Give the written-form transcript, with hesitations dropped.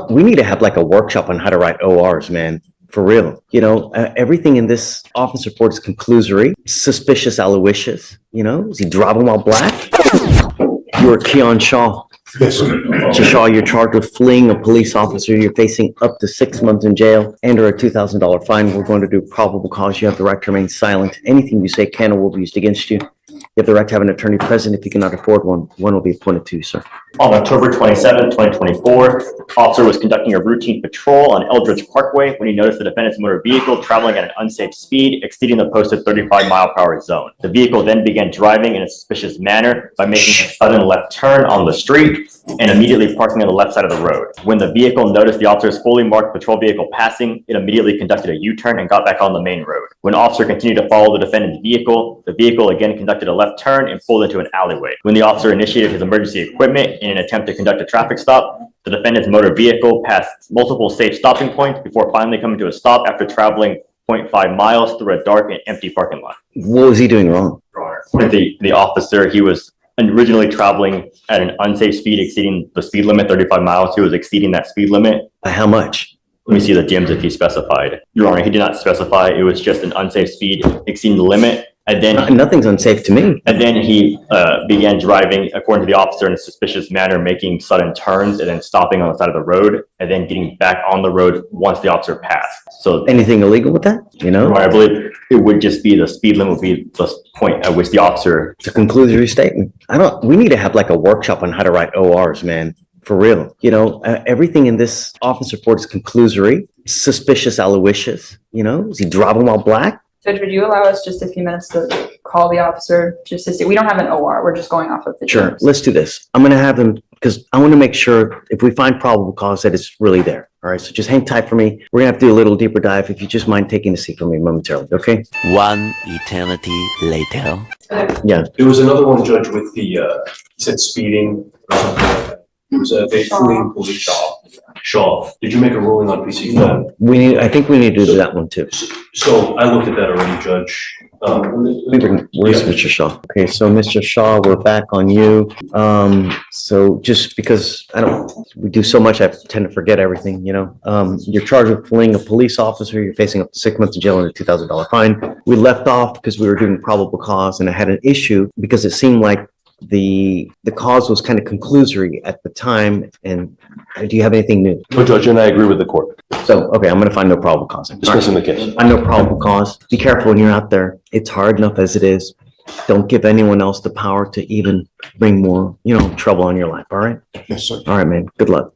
We need to have like a workshop on how to write ORs, man. For real. Everything in this office report is conclusory, suspicious, aloysius. Is he driving while black? You're Keon Shaw. Yes, sir. Mr. Shaw, you're charged with fleeing a police officer. You're facing up to 6 months in jail and or a $2,000 fine. We're going to do probable cause. You have the right to remain silent. Anything you say can or will be used against you. You have the right to have an attorney present. If you cannot afford one will be appointed to you, sir. On October 27, 2024, officer was conducting a routine patrol on Eldridge Parkway when he noticed the defendant's motor vehicle traveling at an unsafe speed, exceeding the posted 35-mile-per-hour zone. The vehicle then began driving in a suspicious manner by making a sudden left turn on the street and immediately parking on the left side of the road. When the vehicle noticed the officer's fully marked patrol vehicle passing, it immediately conducted a U-turn and got back on the main road. When officer continued to follow the defendant's vehicle, the vehicle again conducted a left turn and pulled into an alleyway. When the officer initiated his emergency equipment in an attempt to conduct a traffic stop, the defendant's motor vehicle passed multiple safe stopping points before finally coming to a stop after traveling 0.5 miles through a dark and empty parking lot. What was he doing wrong? According to the officer, he was originally traveling at an unsafe speed exceeding the speed limit, 35 miles. He was exceeding that speed limit. By how much? Let me see the DMs if he specified. Your Honor, he did not specify. It was just an unsafe speed exceeding the limit. And then nothing's unsafe to me. And then he began driving, according to the officer, in a suspicious manner, making sudden turns and then stopping on the side of the road and then getting back on the road once the officer passed. So anything illegal with that? I believe it would just be the speed limit would be the point at which the officer. It's a conclusory statement. We need to have like a workshop on how to write ORs, man. For real. Everything in this office report is conclusory, suspicious, aloysius. Is he driving while black? Judge, would you allow us just a few minutes to call the officer just to see? We don't have an OR. We're just going off of the Sure. DMs. Let's do this. I'm going to have him because I want to make sure if we find probable cause that it's really there. All right. So just hang tight for me. We're going to have to do a little deeper dive. If you just mind taking a seat for me momentarily. Okay. One eternity later. Yeah. There was another one, Judge, with the, he said speeding or something like that. It was a fleeing police Shaw. Did you make a ruling on PC5? I think we need to do that one too. So I looked at that already, Judge. Where's Mr. Shaw? Okay, so Mr. Shaw, we're back on you. So just because we do so much, I tend to forget everything, You're charged with fleeing a police officer. You're facing up to 6 months in jail and a $2,000 fine. We left off because we were doing probable cause and I had an issue because it seemed like the cause was kind of conclusory at the time. And do you have anything new? No, Judge, and I agree with the court. So, okay, I'm going to find no probable cause. Dismissing the case. I know probable cause. Be careful when you're out there. It's hard enough as it is. Don't give anyone else the power to even bring more, trouble on your life. All right? Yes, sir. All right, man. Good luck.